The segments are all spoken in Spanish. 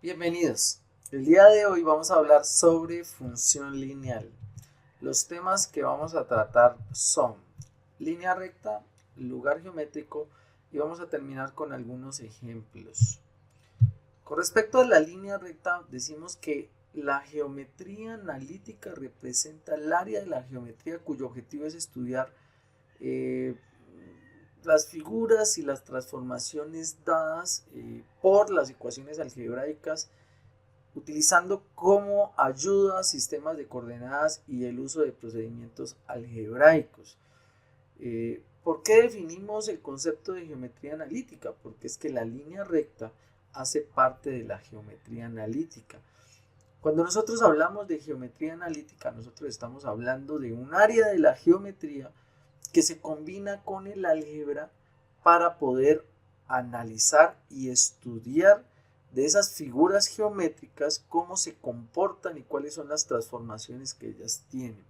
Bienvenidos. El día de hoy vamos a hablar sobre función lineal. Los temas que vamos a tratar son línea recta, lugar geométrico y vamos a terminar con algunos ejemplos. Con respecto a la línea recta, decimos que la geometría analítica representa el área de la geometría cuyo objetivo es estudiar eh, las figuras y las transformaciones dadas por las ecuaciones algebraicas utilizando como ayuda sistemas de coordenadas y el uso de procedimientos algebraicos. ¿Por qué definimos el concepto de geometría analítica? Porque es que la línea recta hace parte de la geometría analítica. Cuando nosotros hablamos de geometría analítica, nosotros estamos hablando de un área de la geometría que se combina con el álgebra para poder analizar y estudiar de esas figuras geométricas cómo se comportan y cuáles son las transformaciones que ellas tienen.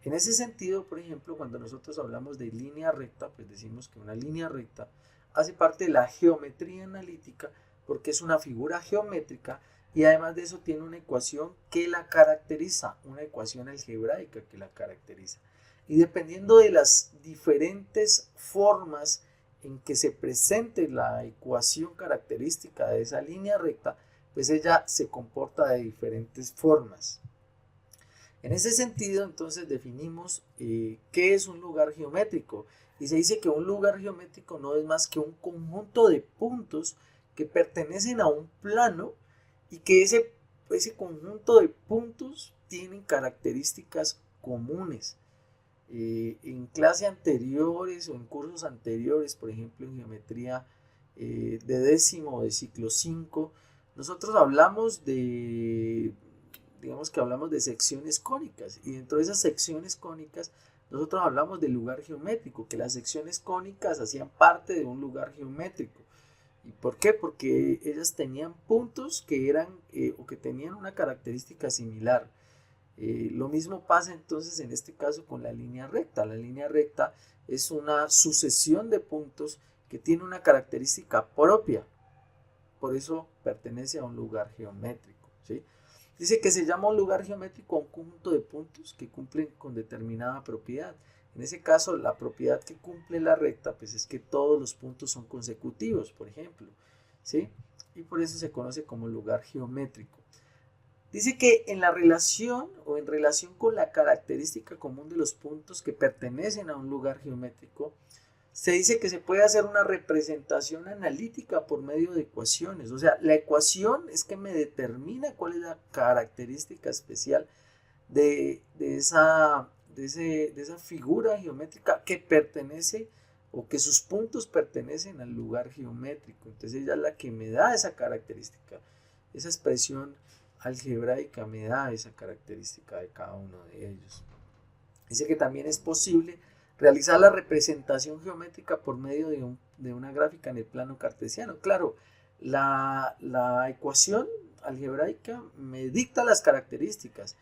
En ese sentido, por ejemplo, cuando nosotros hablamos de línea recta, pues decimos que una línea recta hace parte de la geometría analítica porque es una figura geométrica y además de eso tiene una ecuación que la caracteriza, una ecuación algebraica que la caracteriza. Y dependiendo de las diferentes formas en que se presente la ecuación característica de esa línea recta, pues ella se comporta de diferentes formas. En ese sentido, entonces definimos qué es un lugar geométrico. Y se dice que un lugar geométrico no es más que un conjunto de puntos que pertenecen a un plano y que ese conjunto de puntos tienen características comunes. En clases anteriores o en cursos anteriores, por ejemplo en geometría de décimo o de ciclo 5, nosotros hablamos digamos que hablamos de secciones cónicas y dentro de esas secciones cónicas nosotros hablamos del lugar geométrico, que las secciones cónicas hacían parte de un lugar geométrico. ¿Y por qué? Porque ellas tenían puntos que eran o que tenían una característica similar. Lo mismo pasa entonces en este caso con la línea recta. La línea recta es una sucesión de puntos que tiene una característica propia. Por eso pertenece a un lugar geométrico. ¿Sí? Dice que se llama un lugar geométrico a un conjunto de puntos que cumplen con determinada propiedad. En ese caso, la propiedad que cumple la recta pues es que todos los puntos son consecutivos, por ejemplo. ¿Sí? Y por eso se conoce como lugar geométrico. Dice que en la relación o en relación con la característica común de los puntos que pertenecen a un lugar geométrico, se dice que se puede hacer una representación analítica por medio de ecuaciones. O sea, la ecuación es que me determina cuál es la característica especial de esa figura geométrica que pertenece o que sus puntos pertenecen al lugar geométrico. Entonces ella es la que me da esa característica, esa expresión algebraica me da esa característica de cada uno de ellos. Dice que también es posible realizar la representación geométrica por medio de una gráfica en el plano cartesiano. Claro, la ecuación algebraica me dicta las características,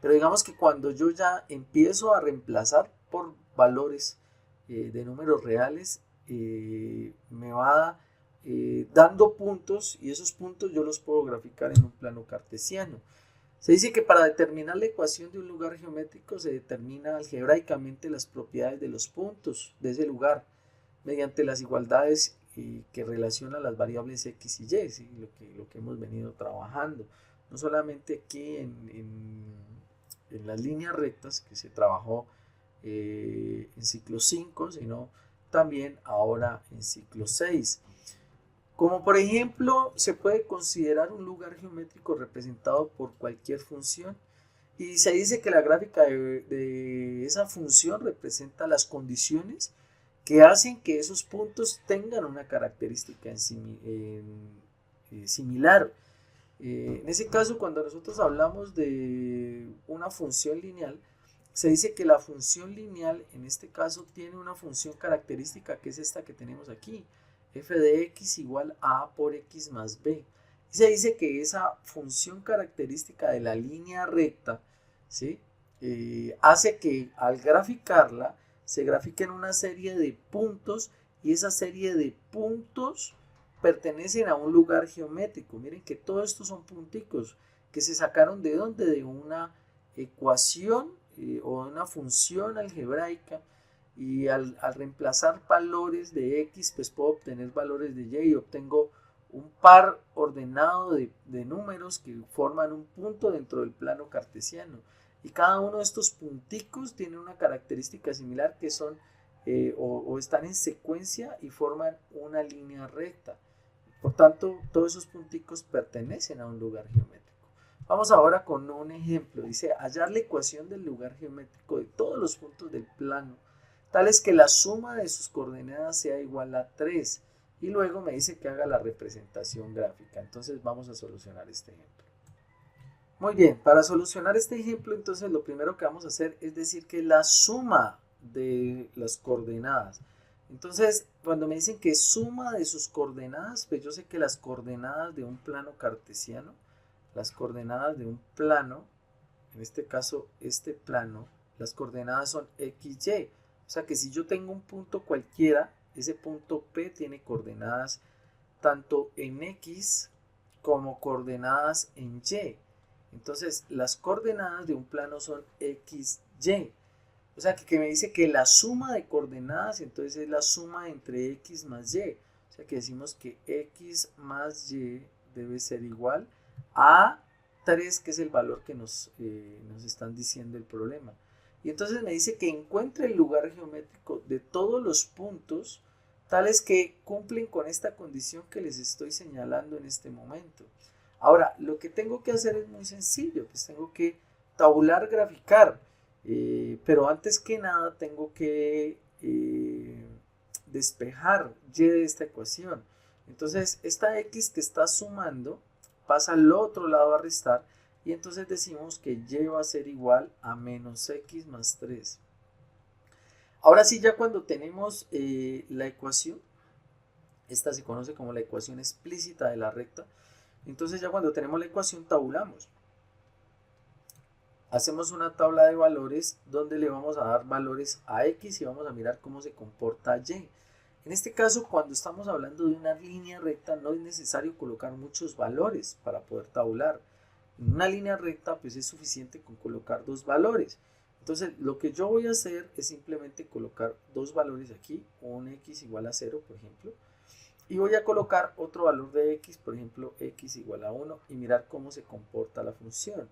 pero digamos que cuando yo ya empiezo a reemplazar por valores de números reales, me va dando puntos y esos puntos yo los puedo graficar en un plano cartesiano. Se dice que para determinar la ecuación de un lugar geométrico se determina algebraicamente las propiedades de los puntos de ese lugar mediante las igualdades que relacionan las variables x y y, ¿sí? Lo que hemos venido trabajando. No solamente aquí en las líneas rectas que se trabajó en ciclo 5, sino también ahora en ciclo 6. Como por ejemplo, se puede considerar un lugar geométrico representado por cualquier función y se dice que la gráfica de esa función representa las condiciones que hacen que esos puntos tengan una característica similar. En ese caso, cuando nosotros hablamos de una función lineal, se dice que la función lineal en este caso tiene una función característica que es esta que tenemos aquí, f de x igual a por x más b. Y se dice que esa función característica de la línea recta, ¿sí? Hace que al graficarla se grafiquen una serie de puntos y esa serie de puntos pertenecen a un lugar geométrico. Miren que todos estos son punticos que se sacaron ¿de dónde? De una ecuación o de una función algebraica, y al reemplazar valores de x, pues puedo obtener valores de y, y obtengo un par ordenado de números que forman un punto dentro del plano cartesiano. Y cada uno de estos punticos tiene una característica similar, que son o están en secuencia y forman una línea recta. Por tanto, todos esos punticos pertenecen a un lugar geométrico. Vamos ahora con un ejemplo. Dice, hallar la ecuación del lugar geométrico de todos los puntos del plano, tal es que la suma de sus coordenadas sea igual a 3. Y luego me dice que haga la representación gráfica. Entonces vamos a solucionar este ejemplo. Muy bien, para solucionar este ejemplo, entonces lo primero que vamos a hacer es decir que la suma de las coordenadas. Entonces, cuando me dicen que suma de sus coordenadas, pues yo sé que las coordenadas de un plano cartesiano, las coordenadas de un plano, en este caso este plano, las coordenadas son x, y. O sea que si yo tengo un punto cualquiera, ese punto P tiene coordenadas tanto en x como coordenadas en y. Entonces, las coordenadas de un plano son x, y. O sea, que me dice que la suma de coordenadas, entonces es la suma entre x más y. O sea, que decimos que x más y debe ser igual a 3, que es el valor que nos están diciendo el problema. Y entonces me dice que encuentre el lugar geométrico de todos los puntos tales que cumplen con esta condición que les estoy señalando en este momento. Ahora, lo que tengo que hacer es muy sencillo, pues tengo que tabular, graficar, pero antes que nada tengo que despejar y de esta ecuación. Entonces, esta x que está sumando pasa al otro lado a restar, y entonces decimos que y va a ser igual a menos x más 3. Ahora sí, ya cuando tenemos la ecuación, esta se conoce como la ecuación explícita de la recta. Entonces ya cuando tenemos la ecuación tabulamos. Hacemos una tabla de valores donde le vamos a dar valores a x y vamos a mirar cómo se comporta y. En este caso, cuando estamos hablando de una línea recta, no es necesario colocar muchos valores para poder tabular. En una línea recta, pues es suficiente con colocar dos valores. Entonces, lo que yo voy a hacer es simplemente colocar dos valores aquí, un x igual a 0, por ejemplo, y voy a colocar otro valor de x, por ejemplo, x igual a 1, y mirar cómo se comporta la función.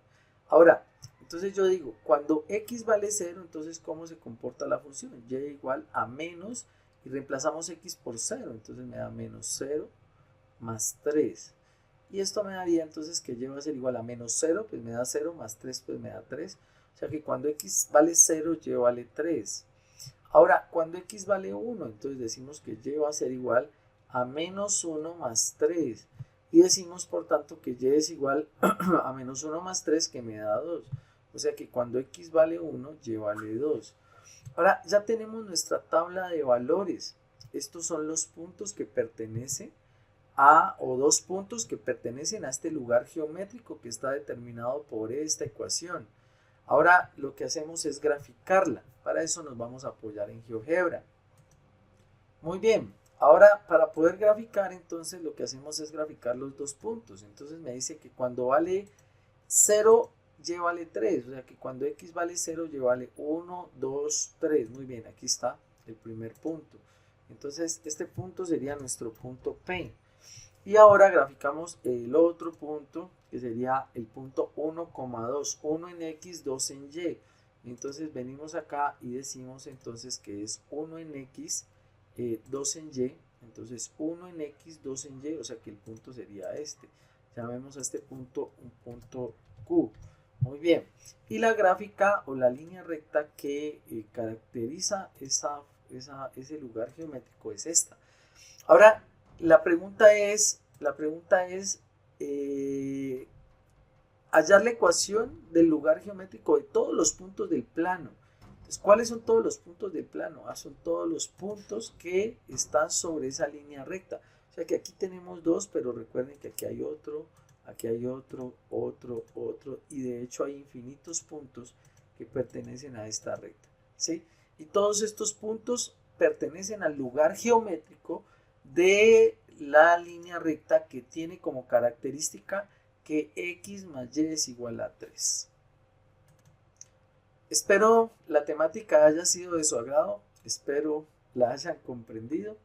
Ahora, entonces yo digo, cuando x vale 0, entonces ¿cómo se comporta la función? Y igual a menos, y reemplazamos x por 0, entonces me da menos 0 más 3. Y esto me daría entonces que y va a ser igual a menos 0, pues me da 0, más 3, pues me da 3. O sea que cuando x vale 0, y vale 3. Ahora, cuando x vale 1, entonces decimos que y va a ser igual a menos 1 más 3. Y decimos, por tanto, que y es igual a menos 1 más 3, que me da 2. O sea que cuando x vale 1, y vale 2. Ahora, ya tenemos nuestra tabla de valores. Estos son los puntos que pertenecen o dos puntos que pertenecen a este lugar geométrico que está determinado por esta ecuación. Ahora lo que hacemos es graficarla. Para eso nos vamos a apoyar en GeoGebra. Muy bien, ahora para poder graficar, entonces lo que hacemos es graficar los dos puntos. Entonces me dice que cuando vale 0, y vale 3. O sea que cuando x vale 0, y vale 1, 2, 3. Muy bien, aquí está el primer punto. Entonces este punto sería nuestro punto P. Y ahora graficamos el otro punto, que sería el punto 1,2, 1 en x, 2 en y. Entonces venimos acá y decimos entonces que es 1 en x, 2 en y. Entonces 1 en x, 2 en y, o sea que el punto sería este. Llamemos a este punto un punto Q. Muy bien. Y la gráfica o la línea recta que caracteriza ese lugar geométrico es esta. Ahora, la pregunta es hallar la ecuación del lugar geométrico de todos los puntos del plano. Entonces, ¿cuáles son todos los puntos del plano? Son todos los puntos que están sobre esa línea recta. O sea que aquí tenemos dos, pero recuerden que aquí hay otro, otro, y de hecho hay infinitos puntos que pertenecen a esta recta, ¿sí? Y todos estos puntos pertenecen al lugar geométrico de la línea recta que tiene como característica que x más y es igual a 3. Espero la temática haya sido de su agrado, espero la hayan comprendido.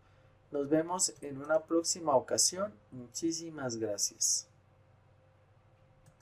Nos vemos en una próxima ocasión. Muchísimas gracias.